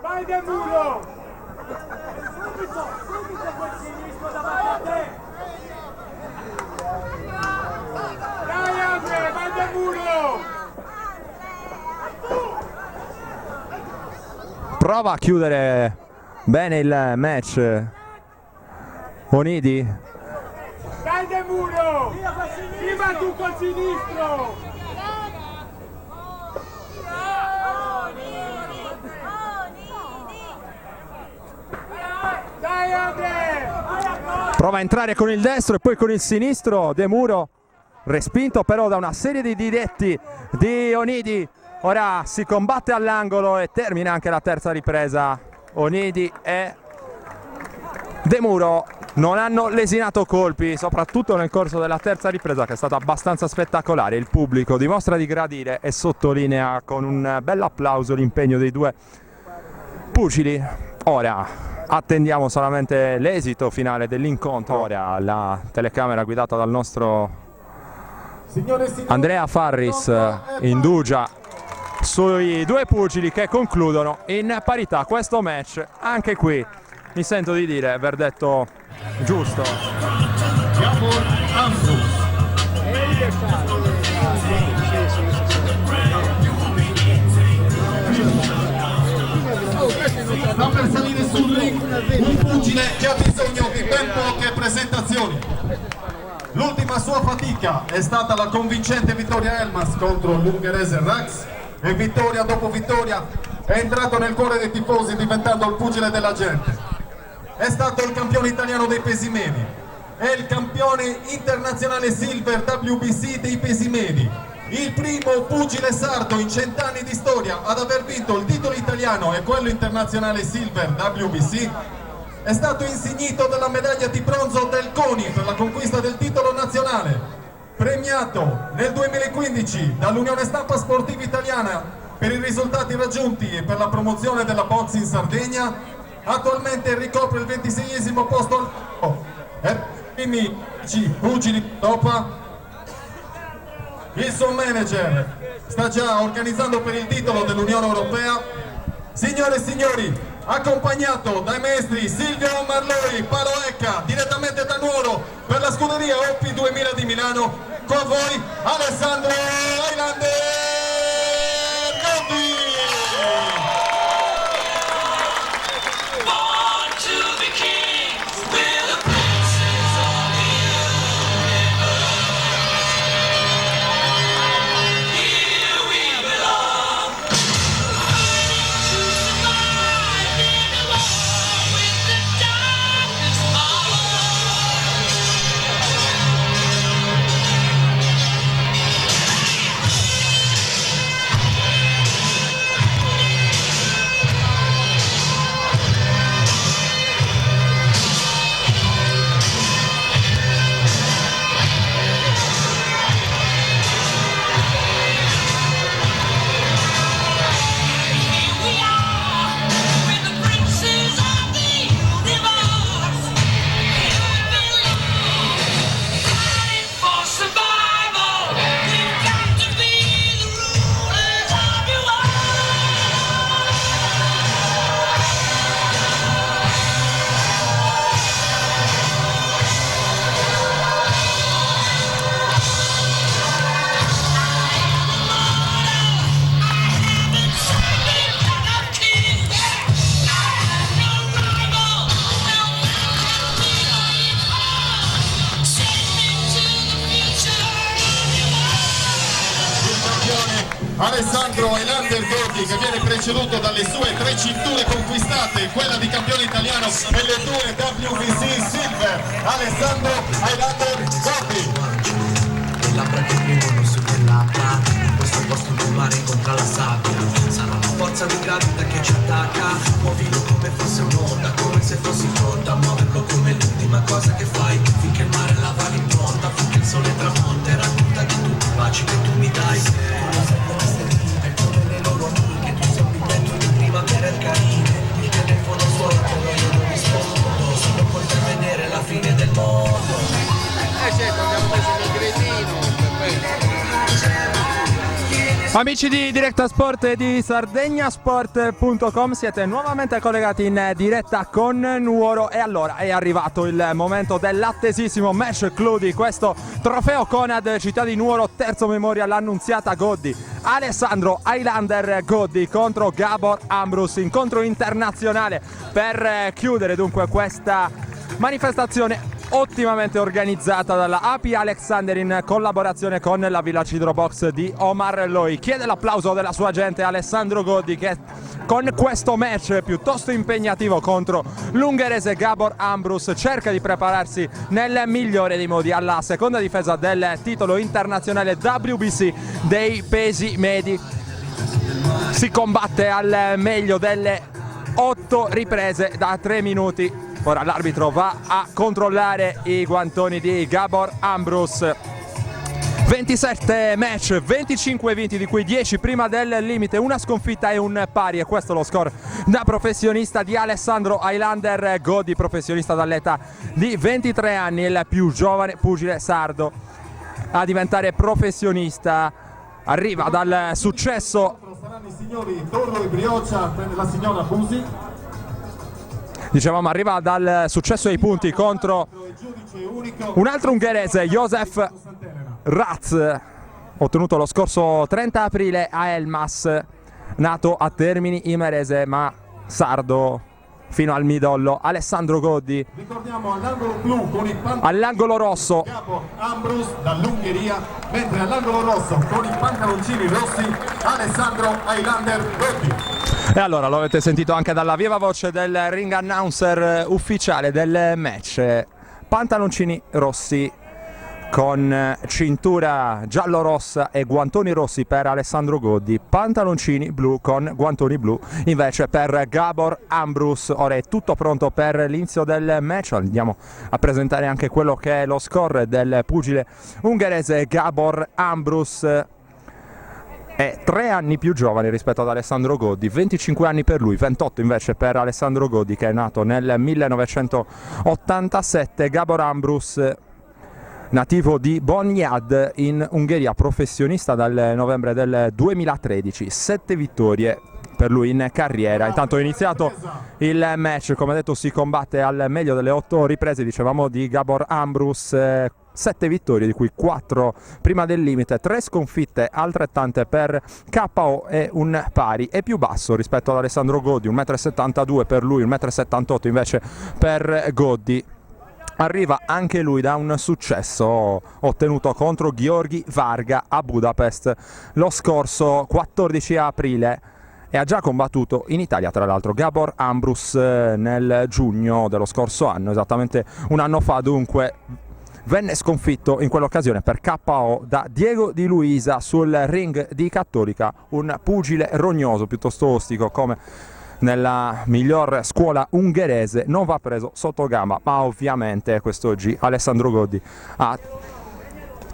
Vai De Muro! Subito quel sinistro davanti a te! Dai Andrea, vai De Muro! Prova a chiudere bene il match Onidi. Dai De Muro! Prima tu col sinistro! Dai Andrea! Prova a entrare con il destro e poi con il sinistro De Muro, respinto però da una serie di diretti di Onidi. Ora si combatte all'angolo e termina anche la terza ripresa. Onidi e De Muro non hanno lesinato colpi, soprattutto nel corso della terza ripresa, che è stata abbastanza spettacolare. Il pubblico dimostra di gradire e sottolinea con un bel applauso l'impegno dei due pugili. Ora attendiamo solamente l'esito finale dell'incontro. Ora la telecamera guidata dal nostro Signore e signori, Andrea Farris indugia sui due pugili che concludono in parità questo match. Anche qui mi sento di dire verdetto giusto. Gabor Ambrus. Sta per salire sul ring un pugile che ha bisogno di ben poche presentazioni. L'ultima sua fatica è stata la convincente vittoria Elmas contro l'ungherese Rax, e vittoria dopo vittoria è entrato nel cuore dei tifosi diventando il pugile della gente. È stato il campione italiano dei pesi medi, è il campione internazionale silver WBC dei pesi medi, il primo pugile sardo in 100 anni di storia ad aver vinto il titolo italiano e quello internazionale silver WBC. È stato insignito della medaglia di bronzo del CONI per la conquista del titolo nazionale, premiato nel 2015 dall'Unione Stampa Sportiva Italiana per i risultati raggiunti e per la promozione della box in Sardegna. Attualmente ricopre il 26esimo posto e primi 10 pugili d'Europa. Il suo manager sta già organizzando per il titolo dell'Unione Europea. Signore e signori, accompagnato dai maestri Silvio Marloi, Paolo Ecca, direttamente da Nuoro per la scuderia OP 2000 di Milano, con voi Alessandro Highlander Gotti. Alessandro Highlander Gotti, che viene preceduto dalle sue 3 cinture conquistate, quella di campione italiano e le 2 WBC Silver. Alessandro Highlander Gotti. Le labbra che vivono su quell'acqua, in questo posto il mare incontra la sabbia. Sarà la forza di gravità che ci attacca, muovilo come fosse un'onda, come se fossi pronto. Amici di Diretta Sport e di sardegnasport.com, siete nuovamente collegati in diretta con Nuoro e allora è arrivato il momento dell'attesissimo match clou di questo trofeo Conad Città di Nuoro, terzo Memorial Annunziata Goddi. Alessandro Highlander Goddi contro Gabor Ambrus, incontro internazionale per chiudere dunque questa manifestazione ottimamente organizzata dalla API Alexander in collaborazione con la Village Hydrobox di Omar Loi. Chiede l'applauso della sua gente Alessandro Goddi, che con questo match piuttosto impegnativo contro l'ungherese Gabor Ambrus cerca di prepararsi nel migliore dei modi alla seconda difesa del titolo internazionale WBC dei pesi medi. Si combatte al meglio delle 8 riprese da 3 minuti. Ora l'arbitro va a controllare i guantoni di Gabor Ambrus. 27 match, 25 vinti, di cui 10 prima del limite, una sconfitta e un pari, e questo è lo score da professionista di Alessandro Highlander Goddi, professionista dall'età di 23 anni, il più giovane pugile sardo a diventare professionista. Arriva dal successo. Saranno i signori Torro e Brioccia per la signora Busi. Dicevamo, arriva dal successo ai punti contro un altro ungherese, Josef Raz, ottenuto lo scorso 30 aprile a Elmas, nato a Termini Imerese ma sardo fino al midollo. Alessandro Goddi, ricordiamo, all'angolo blu con il all'angolo rosso Gabor Ambrus dall'Ungheria, mentre all'angolo rosso con i pantaloncini rossi Alessandro Highlander Goddi. E allora lo avete sentito anche dalla viva voce del ring announcer ufficiale del match: pantaloncini rossi con cintura giallo-rossa e guantoni rossi per Alessandro Goddi, pantaloncini blu con guantoni blu invece per Gabor Ambrus. Ora è tutto pronto per l'inizio del match. Andiamo a presentare anche quello che è lo score del pugile ungherese Gabor Ambrus. È 3 anni più giovane rispetto ad Alessandro Goddi, 25 anni per lui, 28 invece per Alessandro Goddi, che è nato nel 1987. Gabor Ambrus, nativo di Bonyad in Ungheria, professionista dal novembre del 2013, 7 vittorie per lui in carriera. Intanto è iniziato il match, come detto si combatte al meglio delle 8 riprese, dicevamo, di Gabor Ambrus. 7 vittorie, di cui 4 prima del limite, 3 sconfitte altrettante per KO e un pari. È più basso rispetto ad Alessandro Goddi, 1,72 m per lui, 1,78 m invece per Goddi. Arriva anche lui da un successo ottenuto contro Gheorghi Varga a Budapest lo scorso 14 aprile e ha già combattuto in Italia, tra l'altro, Gabor Ambrus nel giugno dello scorso anno, esattamente un anno fa dunque. Venne sconfitto in quell'occasione per KO da Diego Di Luisa sul ring di Cattolica, un pugile rognoso, piuttosto ostico, come nella miglior scuola ungherese, non va preso sotto gamba, ma ovviamente quest'oggi Alessandro Goddi ha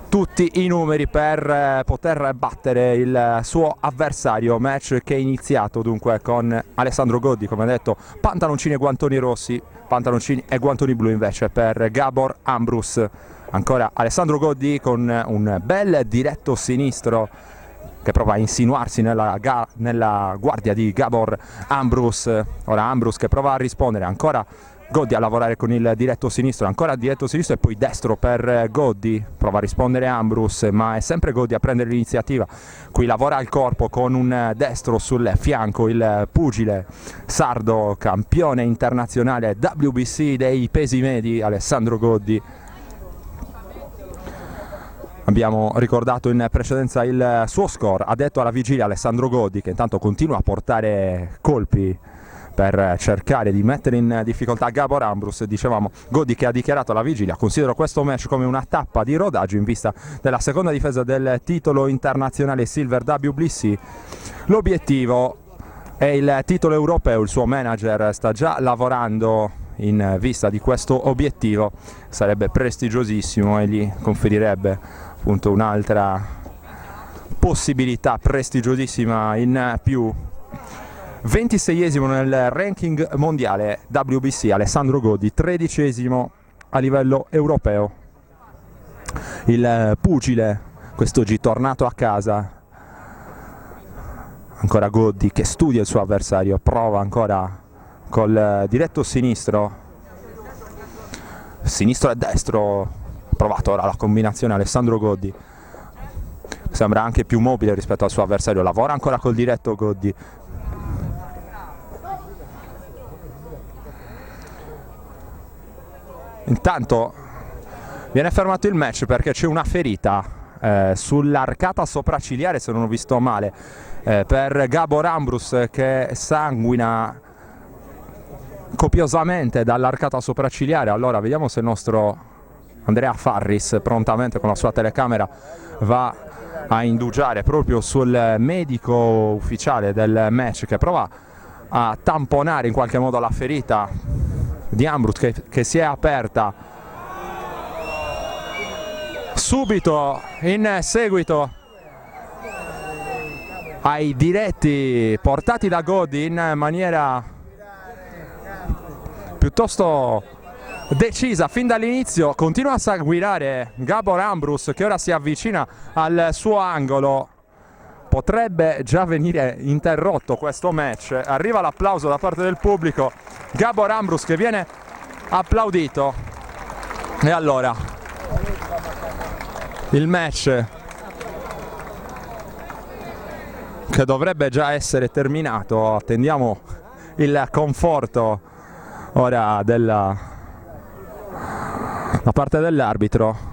tutti i numeri per poter battere il suo avversario. Match che è iniziato dunque con Alessandro Goddi, come detto, pantaloncini e guantoni rossi, pantaloncini e guantoni blu invece per Gabor Ambrus. Ancora Alessandro Goddi con un bel diretto sinistro che prova a insinuarsi nella guardia di Gabor Ambrus. Ora Ambrus che prova a rispondere, ancora Goddi a lavorare con il diretto sinistro, ancora diretto sinistro e poi destro per Goddi, prova a rispondere Ambrus, ma è sempre Goddi a prendere l'iniziativa. Qui lavora al corpo con un destro sul fianco il pugile sardo, campione internazionale WBC dei pesi medi Alessandro Goddi. Abbiamo ricordato in precedenza il suo score, ha detto alla vigilia Alessandro Goddi, che intanto continua a portare colpi per cercare di mettere in difficoltà Gabor Ambrus. Dicevamo, Goddi che ha dichiarato alla vigilia: considero questo match come una tappa di rodaggio in vista della seconda difesa del titolo internazionale Silver WBC. L'obiettivo è il titolo europeo, il suo manager sta già lavorando in vista di questo obiettivo, sarebbe prestigiosissimo e gli conferirebbe appunto un'altra possibilità prestigiosissima in più. 26esimo nel ranking mondiale WBC Alessandro Goddi, 13esimo a livello europeo. Il pugile quest'oggi tornato a casa Ancora Goddi che studia il suo avversario, prova ancora col diretto sinistro e destro, provato ora la combinazione Alessandro Goddi, sembra anche più mobile rispetto al suo avversario, lavora ancora col diretto Goddi. Intanto viene fermato il match perché c'è una ferita sull'arcata sopraccigliare, se non ho visto male, per Gabor Ambrus, che sanguina copiosamente dall'arcata sopraccigliare. Allora vediamo se il nostro Andrea Farris prontamente con la sua telecamera va a indugiare proprio sul medico ufficiale del match, che prova a tamponare in qualche modo la ferita di Ambrus che si è aperta subito in seguito ai diretti portati da Goddi in maniera piuttosto decisa fin dall'inizio. Continua a sanguinare Gabor Ambrus, che ora si avvicina al suo angolo. Potrebbe già venire interrotto questo match. Arriva l'applauso da parte del pubblico. Gabor Ambrus che viene applaudito. E allora il match, che dovrebbe già essere terminato, attendiamo il conforto ora da parte dell'arbitro.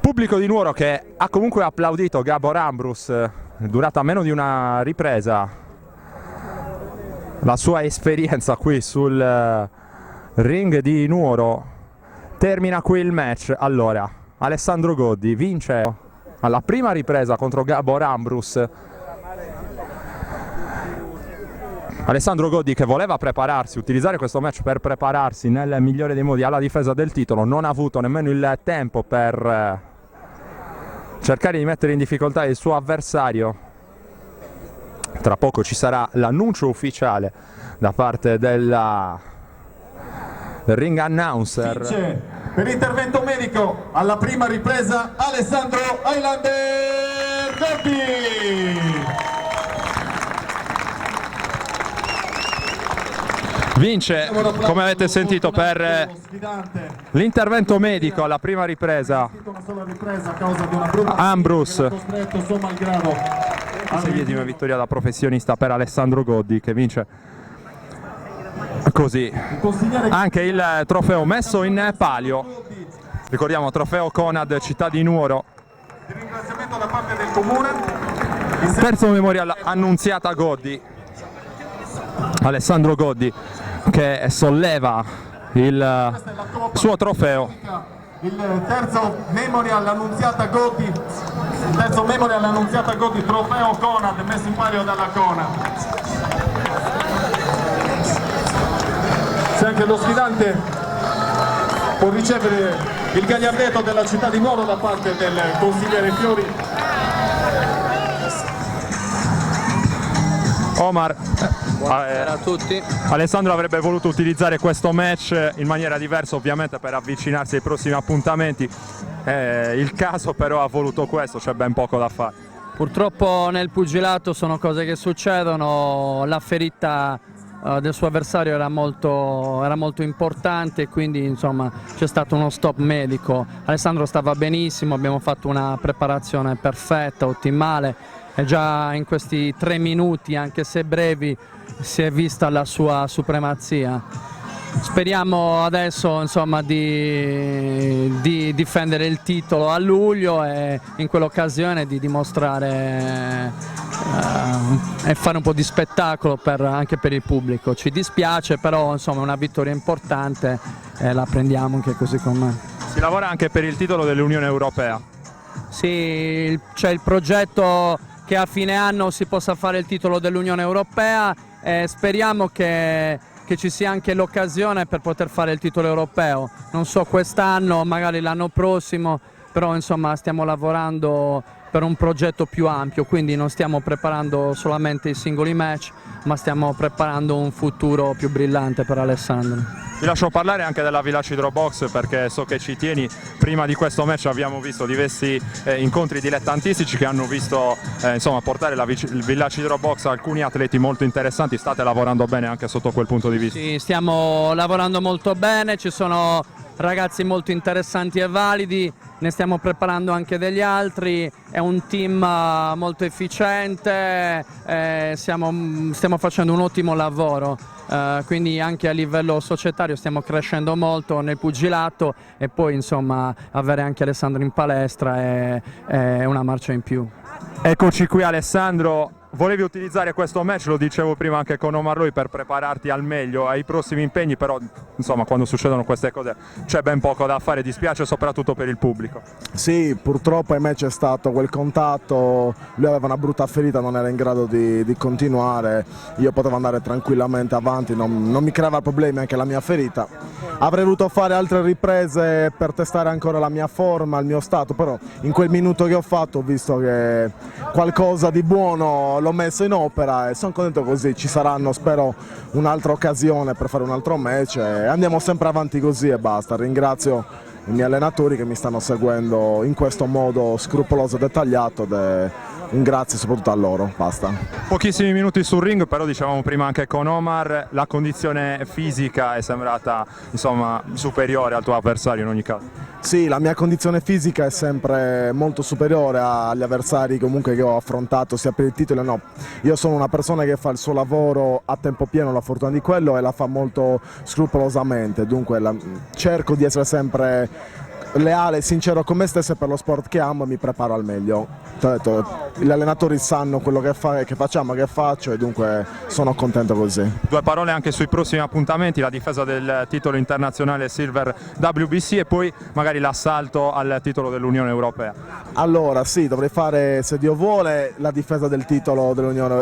Pubblico di Nuoro che ha comunque applaudito Gabor Ambrus, durata meno di una ripresa la sua esperienza qui sul ring di Nuoro. Termina qui il match. Allora, Alessandro Goddi vince alla prima ripresa contro Gabor Ambrus. Alessandro Goddi, che voleva prepararsi, utilizzare questo match per prepararsi nel migliore dei modi alla difesa del titolo, non ha avuto nemmeno il tempo per cercare di mettere in difficoltà il suo avversario. Tra poco ci sarà l'annuncio ufficiale da parte del ring announcer. Vince per intervento medico alla prima ripresa Alessandro Highlander Goddi. Vince, come avete sentito, per l'intervento medico alla prima ripresa Ambrus. 6ª vittoria da professionista per Alessandro Goddi, che vince così anche il trofeo messo in palio. Ricordiamo, trofeo Conad Città di Nuoro. Ringraziamento da parte del comune. Terzo memorial Annunziata Goddi. Alessandro Goddi che solleva il suo trofeo. Il terzo memorial Annunziata Goddi. Il terzo memorial Annunziata Goddi, trofeo Conad messo in palio dalla Conad. Se anche lo sfidante può ricevere il gagliardetto della città di Nuoro da parte del consigliere Fiori. Omar, buonasera a tutti. Alessandro avrebbe voluto utilizzare questo match in maniera diversa, ovviamente, per avvicinarsi ai prossimi appuntamenti. Il caso però ha voluto questo, c'è ben poco da fare. Purtroppo nel pugilato sono cose che succedono, la ferita del suo avversario era molto importante, quindi insomma c'è stato uno stop medico. Alessandro stava benissimo, abbiamo fatto una preparazione perfetta, ottimale, e già in questi 3 minuti, anche se brevi, si è vista la sua supremazia. Speriamo adesso insomma di difendere il titolo a luglio e in quell'occasione di dimostrare e fare un po' di spettacolo anche per il pubblico. Ci dispiace, però insomma è una vittoria importante e la prendiamo anche così com'è. Si lavora anche per il titolo dell'Unione Europea. Sì, c'è il progetto che a fine anno si possa fare il titolo dell'Unione Europea e speriamo che ci sia anche l'occasione per poter fare il titolo europeo. Non so quest'anno, magari l'anno prossimo, però insomma stiamo lavorando per un progetto più ampio, quindi non stiamo preparando solamente i singoli match, ma stiamo preparando un futuro più brillante per Alessandro. Ti lascio parlare anche della Village Hydro Box perché so che ci tieni. Prima di questo match abbiamo visto diversi incontri dilettantistici che hanno visto insomma, portare la Village Hydro Box a alcuni atleti molto interessanti. State lavorando bene anche sotto quel punto di vista? Sì, stiamo lavorando molto bene, ci sono ragazzi molto interessanti e validi, ne stiamo preparando anche degli altri, è un team molto efficiente, stiamo facendo un ottimo lavoro, quindi anche a livello societario stiamo crescendo molto nel pugilato e poi insomma avere anche Alessandro in palestra è una marcia in più. Eccoci qui Alessandro, volevi utilizzare questo match, lo dicevo prima anche con Omar Lui, per prepararti al meglio ai prossimi impegni, però insomma quando succedono queste cose c'è ben poco da fare, dispiace soprattutto per il pubblico. Sì, purtroppo ai match c'è stato quel contatto, lui aveva una brutta ferita, non era in grado di continuare, io potevo andare tranquillamente avanti, non mi creava problemi anche la mia ferita. Avrei voluto fare altre riprese per testare ancora la mia forma, il mio stato, però in quel minuto che ho fatto ho visto che qualcosa di buono l'ho messo in opera e sono contento così, ci saranno spero un'altra occasione per fare un altro match e andiamo sempre avanti così e basta. Ringrazio i miei allenatori che mi stanno seguendo in questo modo scrupoloso e dettagliato ed un grazie soprattutto a loro, basta. Pochissimi minuti sul ring, però dicevamo prima anche con Omar, la condizione fisica è sembrata insomma superiore al tuo avversario in ogni caso. Sì, la mia condizione fisica è sempre molto superiore agli avversari comunque che ho affrontato sia per il titolo no. Io sono una persona che fa il suo lavoro a tempo pieno, la fortuna di quello, e la fa molto scrupolosamente, dunque cerco di essere sempre leale e sincero con me stesso e per lo sport che amo mi preparo al meglio. Ti ho detto, gli allenatori sanno quello che facciamo, che faccio e dunque sono contento così. Due parole anche sui prossimi appuntamenti, la difesa del titolo internazionale Silver WBC e poi magari l'assalto al titolo dell'Unione Europea. Allora sì, dovrei fare, se Dio vuole, la difesa del titolo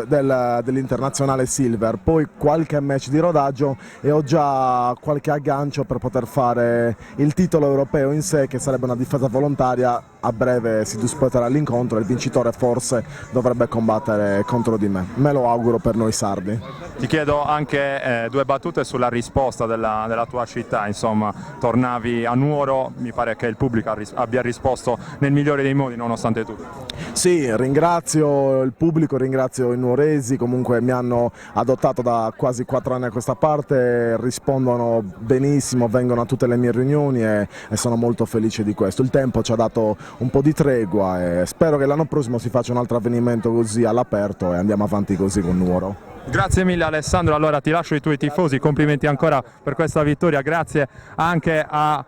dell'internazionale Silver, poi qualche match di rodaggio e ho già qualche aggancio per poter fare il titolo europeo in sé, che sarebbe una difesa volontaria. A breve si disputerà l'incontro e il vincitore forse dovrebbe combattere contro di me. Me lo auguro per noi sardi. Ti chiedo anche due battute sulla risposta della tua città, insomma tornavi a Nuoro, mi pare che il pubblico abbia risposto nel migliore dei modi nonostante tutto. Sì, ringrazio il pubblico, ringrazio i nuoresi, comunque mi hanno adottato da quasi 4 anni a questa parte, rispondono benissimo, vengono a tutte le mie riunioni e sono molto felice di questo. Il tempo ci ha dato un po' di tregua e spero che l'anno prossimo si faccia un altro avvenimento così all'aperto e andiamo avanti così con Nuoro. Grazie mille Alessandro, allora ti lascio i tuoi tifosi, complimenti ancora per questa vittoria, grazie anche a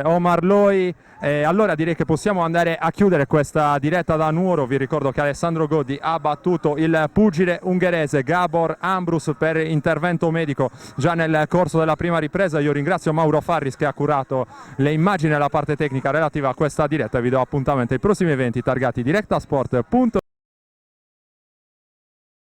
Omar Loi. Allora direi che possiamo andare a chiudere questa diretta da Nuoro. Vi ricordo che Alessandro Godi ha battuto il pugile ungherese Gabor Ambrus per intervento medico già nel corso della prima ripresa. Io ringrazio Mauro Farris che ha curato le immagini e la parte tecnica relativa a questa diretta e vi do appuntamento ai prossimi eventi targati Directasport.